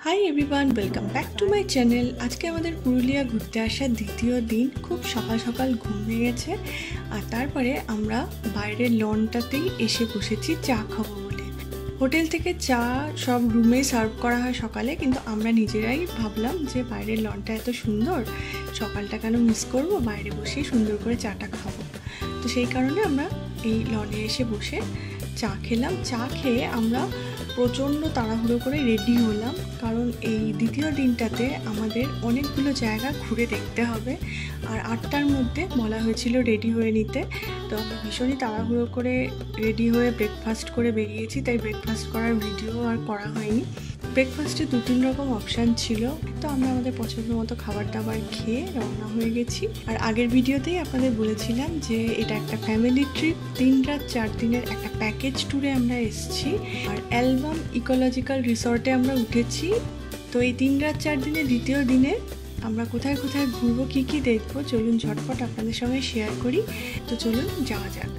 Hi everyone, welcome back to my channel. আজকে আমাদের পুরুলিয়া ঘুরতে আসার দ্বিতীয় দিন। খুব সকাল সকাল ঘুম হয়ে গেছে আর তারপরে আমরা বাইরের লনটাতেই এসে বসেছি চা খাবো বলে। হোটেল থেকে চা সব রুমে সার্ভ করা হয় সকালে, কিন্তু আমরা নিজেরাই ভাবলাম যে বাইরের লনটা এত সুন্দর, সকালটা কেন মিস করব, বাইরে বসেই সুন্দর করে চাটা খাবো। তো সেই কারণে আমরা এই লনে এসে বসে চা খেলাম। চা খেয়ে আমরা প্রচণ্ড তাড়াহুড়ো করে রেডি হলাম, কারণ এই দ্বিতীয় দিনটাতে আমাদের অনেকগুলো জায়গা ঘুরে দেখতে হবে আর 8টার মধ্যে বলা হয়েছিল রেডি হয়ে নিতে। তো আমরা ভীষণই তাড়াহুড়ো করে রেডি হয়ে ব্রেকফাস্ট করে বেরিয়েছি, তাই ব্রেকফাস্ট করার ভিডিও আর করা হয়নি। ব্রেকফাস্টে 2-3 রকম অপশান ছিল, তো আমরা আমাদের পছন্দ মতো খাবার দাবার খেয়ে রওনা হয়ে গেছি। আর আগের ভিডিওতেই আপনাদের বলেছিলাম যে এটা একটা ফ্যামিলি ট্রিপ, 3 রাত 4 দিনের একটা প্যাকেজ ট্যুরে আমরা এসেছি। আর অ্যালবাম ইকোলজিক্যাল রিসর্টে আমরা উঠেছি। তো এই 3 রাত 4 দিনের দ্বিতীয় দিনে আমরা কোথায় কোথায় ঘুরবো, কী কী দেখবো, চলুন ঝটপট আপনাদের সঙ্গে শেয়ার করি। তো চলুন যাওয়া যাক।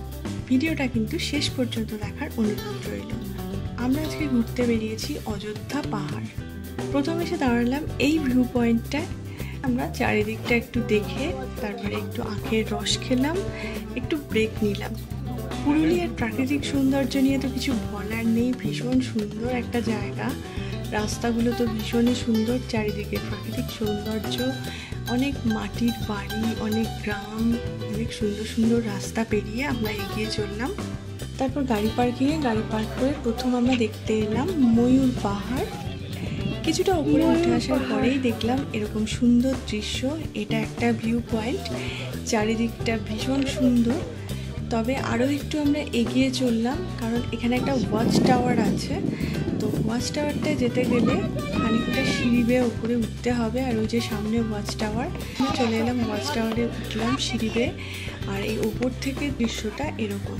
ভিডিওটা কিন্তু শেষ পর্যন্ত দেখার অনুরোধ রইল। আমরা আজকে ঘুরতে বেরিয়েছি অযোধ্যা পাহাড়। প্রথম এসে দাঁড়ালাম এই ভিউ পয়েন্টটায়। আমরা চারিদিকটা একটু দেখে তারপরে একটু আখের রস খেলাম, একটু ব্রেক নিলাম। পুরুলিয়ার প্রাকৃতিক সৌন্দর্য নিয়ে তো কিছু বলার নেই, ভীষণ সুন্দর একটা জায়গা। রাস্তাগুলো তো ভীষণই সুন্দর, চারিদিকে প্রাকৃতিক সৌন্দর্য, অনেক মাটির বাড়ি, অনেক গ্রাম, অনেক সুন্দর সুন্দর রাস্তা পেরিয়ে আমরা এগিয়ে চললাম। তারপর গাড়ি পার্ক করে প্রথম আমরা দেখতে এলাম ময়ূর পাহাড়। কিছুটা উপরে উঠে আসার পরেই দেখলাম এরকম সুন্দর দৃশ্য। এটা একটা ভিউ পয়েন্ট, চারিদিকটা ভীষণ সুন্দর। তবে আরও একটু আমরা এগিয়ে চললাম, কারণ এখানে একটা ওয়াচ টাওয়ার আছে। তো ওয়াচ টাওয়ারটায় যেতে গেলে খানিকটা সিঁড়ি বেয়ে উপরে উঠতে হবে। আর ওই যে সামনে ওয়াচ টাওয়ার, চলে এলাম ওয়াচ টাওয়ারে, উঠলাম সিঁড়ি বেয়ে। আর এই ওপর থেকে দৃশ্যটা এরকম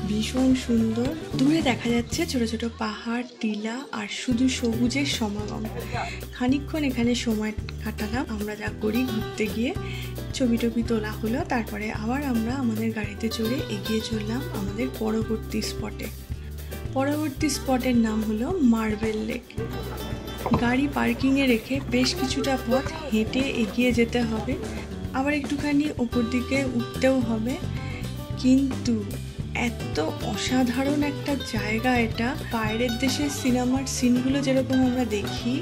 ভীষণ সুন্দর। দূরে দেখা যাচ্ছে ছোট ছোট পাহাড়, টিলা আর শুধু সবুজের সমাগম। খানিকক্ষণ এখানে সময় কাটালাম। আমরা যা করি, ঘুরতে গিয়ে ছবি টবি তোলা হলো। তারপরে আবার আমরা আমাদের গাড়িতে চড়ে এগিয়ে চললাম আমাদের পরবর্তী স্পটের নাম হলো মার্বেল লেক। গাড়ি পার্কিংয়ে রেখে বেশ কিছুটা পথ হেঁটে এগিয়ে যেতে হবে, আবার একটুখানি ওপর দিকে উঠতেও হবে। কিন্তু এত অসাধারণ একটা জায়গা এটা। বাইরের দেশের সিনেমার সিনগুলো যেরকম আমরা দেখি,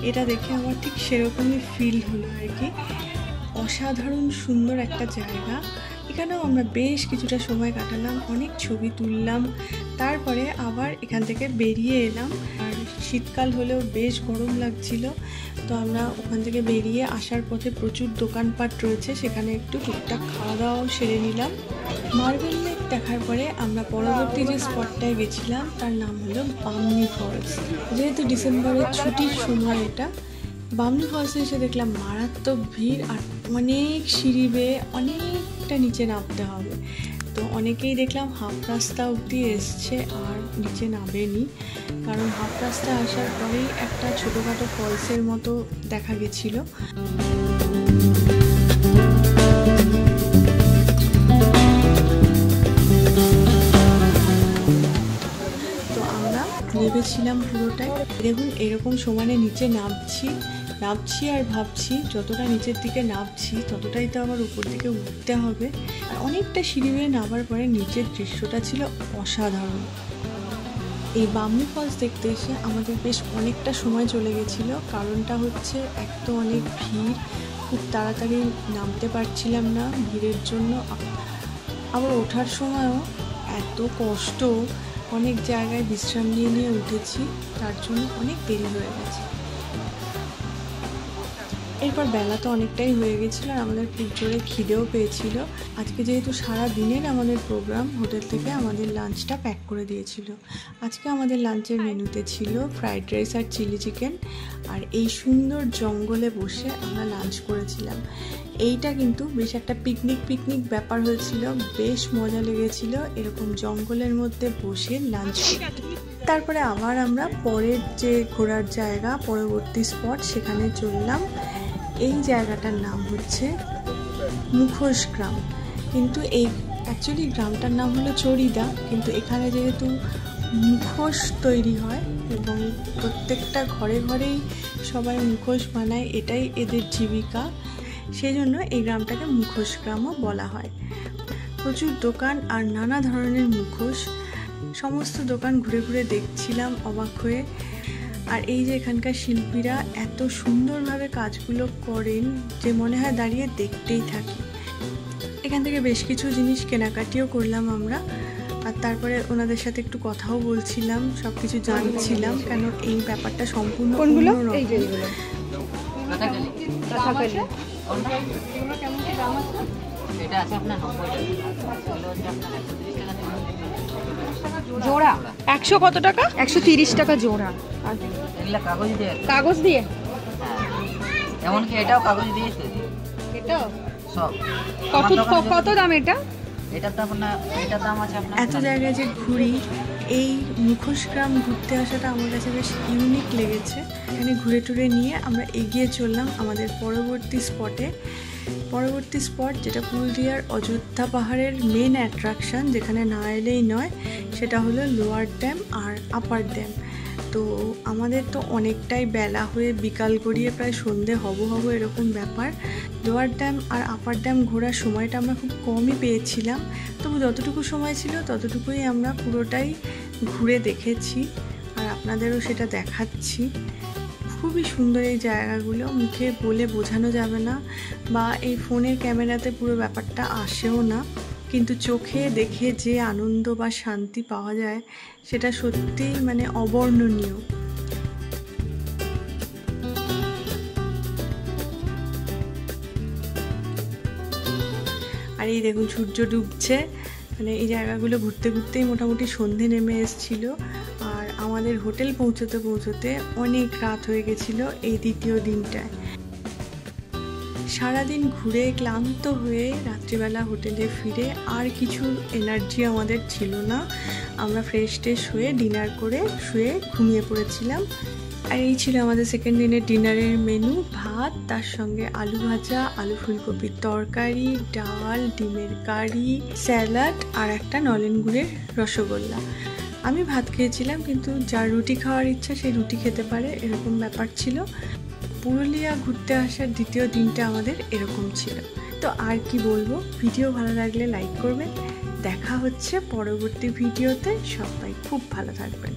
এটা দেখে আমার ঠিক সেরকমই ফিল হলো আর কি। অসাধারণ সুন্দর একটা জায়গা। এখানেও আমরা বেশ কিছুটা সময় কাটালাম, অনেক ছবি তুললাম। তারপরে আবার এখান থেকে বেরিয়ে এলাম। আর শীতকাল হলেও বেশ গরম লাগছিল, তো আমরা ওখান থেকে বেরিয়ে আসার পথে প্রচুর দোকানপাট রয়েছে, সেখানে একটু টুকটাক খাওয়া দাওয়াও সেরে নিলাম। মার্বেল লেক দেখার পরে আমরা পরবর্তী যে স্পটটায় গেছিলাম তার নাম হলো বামনি ফলস। যেহেতু ডিসেম্বরের ছুটির সময় এটা, বামনি ফলসে এসে দেখলাম মারাত্মক ভিড় আর অনেক সিঁড়ি বেয়ে অনেকটা নিচে নামতে হবে। তো অনেকেই দেখলাম হাফ রাস্তা অবধি এসছে আর নিচে নামেনি, কারণ হাফ রাস্তা আসার পরেই একটা ছোটোখাটো ফলসের মতো দেখা গেছিলো। তো আমরা নেমেছিলাম পুরোটাই। দেখুন এরকম সমানে নিচে নামছি আর ভাবছি যতটা নিচের দিকে নামছি ততটাই তো আবার উপর দিকে উঠতে হবে। আর অনেকটা সিঁড়ি বেয়ে নামার পরে নিচের দৃশ্যটা ছিল অসাধারণ। এই বামনি ফলস দেখতে এসে আমাদের বেশ অনেকটা সময় চলে গেছিলো। কারণটা হচ্ছে এক তো অনেক ভিড়, খুব তাড়াতাড়ি নামতে পারছিলাম না ভিড়ের জন্য। আবার ওঠার সময়ও এত কষ্ট, অনেক জায়গায় বিশ্রাম নিয়ে উঠেছি, তার জন্য অনেক দেরি হয়ে গেছে। এরপর বেলা তো অনেকটাই হয়ে গেছিলো আর আমাদের খুব জোরে খিদেও পেয়েছিল। আজকে যেহেতু সারা দিনের আমাদের প্রোগ্রাম, হোটেল থেকে আমাদের লাঞ্চটা প্যাক করে দিয়েছিল। আজকে আমাদের লাঞ্চের মেনুতে ছিল ফ্রাইড রাইস আর চিলি চিকেন। আর এই সুন্দর জঙ্গলে বসে আমরা লাঞ্চ করেছিলাম। এইটা কিন্তু বেশ একটা পিকনিক ব্যাপার হয়েছিল, বেশ মজা লেগেছিল এরকম জঙ্গলের মধ্যে বসে লাঞ্চ করতে। তারপরে আবার আমরা পরের যে ঘোরার জায়গা, পরবর্তী স্পট, সেখানে চললাম। এই জায়গাটার নাম হচ্ছে মুখোশ গ্রাম, কিন্তু এই অ্যাকচুয়ালি গ্রামটার নাম হলো চরিদা, কিন্তু এখানে যেহেতু মুখোশ তৈরি হয় এবং প্রত্যেকটা ঘরে ঘরেই সবাই মুখোশ বানায়, এটাই এদের জীবিকা। সেই জন্য এই গ্রামটাকে মুখোশ গ্রামও বলা হয়। প্রচুর দোকান আর নানা ধরনের মুখোশ, সমস্ত দোকান ঘুরে ঘুরে দেখছিলাম অবাক হয়ে। আর এই যে এখানকার শিল্পীরা এত সুন্দরভাবে কাজগুলো করেন যে মনে হয় দাঁড়িয়ে দেখতেই থাকি। এখান থেকে বেশ কিছু জিনিস কেনাকাটিও করলাম আমরা, আর তারপরে ওনাদের সাথে একটু কথাও বলছিলাম, সব কিছু জানছিলাম, কেন এই ব্যাপারটা সম্পূর্ণ জোড়া 100 কত টাকা? 130 টাকা জোড়া। কাগজ দিয়ে এমনকি এটাও কাগজ দিয়ে তৈরি। এটা সব কত দাম এটা? এটার দাম আছে আপনার। এত জায়গায় যে ঘুরি, এই মুখোশ গ্রাম ঘুরতে আসাটা আমার কাছে বেশ ইউনিক লেগেছে। এখানে ঘুরে টুরে নিয়ে আমরা এগিয়ে চললাম আমাদের পরবর্তী স্পট, যেটা পুরুলিয়ার অযোধ্যা পাহাড়ের মেন অ্যাট্রাকশান, যেখানে না এলেই নয়, সেটা হলো লোয়ার ড্যাম আর আপার ড্যাম। তো আমাদের তো অনেকটাই বেলা হয়ে বিকাল গড়িয়ে প্রায় সন্ধে হব এরকম ব্যাপার। লোয়ার ড্যাম আর আপার ড্যাম ঘোরার সময়টা আমরা খুব কমই পেয়েছিলাম, তবু যতটুকু সময় ছিল ততটুকুই আমরা পুরোটাই ঘুরে দেখেছি, আর আপনাদেরও সেটা দেখাচ্ছি। খুবই সুন্দর এই জায়গাগুলো, মুখে বলে বোঝানো যাবে না, বা এই ফোনের ক্যামেরাতে পুরো ব্যাপারটা আসেও না, কিন্তু চোখে দেখে যে আনন্দ বা শান্তি পাওয়া যায় সেটা সত্যিই মানে অবর্ণনীয়। আর এই দেখুন সূর্য ডুবছে, মানে এই জায়গাগুলো ঘুরতে ঘুরতেই মোটামুটি সন্ধে নেমে এসেছিল, আর আমাদের হোটেল পৌঁছতে অনেক রাত হয়ে গেছিলো এই দ্বিতীয় দিনটায়। সারাদিন ঘুরে ক্লান্ত হয়ে রাত্রিবেলা হোটেলে ফিরে আর কিছু এনার্জি আমাদের ছিল না। আমরা ফ্রেশ হয়ে ডিনার করে শুয়ে ঘুমিয়ে পড়েছিলাম। আর এই ছিল আমাদের সেকেন্ড দিনের ডিনারের মেনু। ভাত, তার সঙ্গে আলু ভাজা, আলু ফুলকপির তরকারি, ডাল, ডিমের কারি, স্যালাড আর একটা নলেন গুড়ের রসগোল্লা। আমি ভাত খেয়েছিলাম, কিন্তু যার রুটি খাওয়ার ইচ্ছা সে রুটি খেতে পারে, এরকম ব্যাপার ছিল। পুরুলিয়া ঘুরতে আসার দ্বিতীয় দিনটা আমাদের এরকম ছিল। তো আর কি বলবো, ভিডিও ভালো লাগলে লাইক করবেন। দেখা হচ্ছে পরবর্তী ভিডিওতে, সবাই খুব ভালো থাকবেন।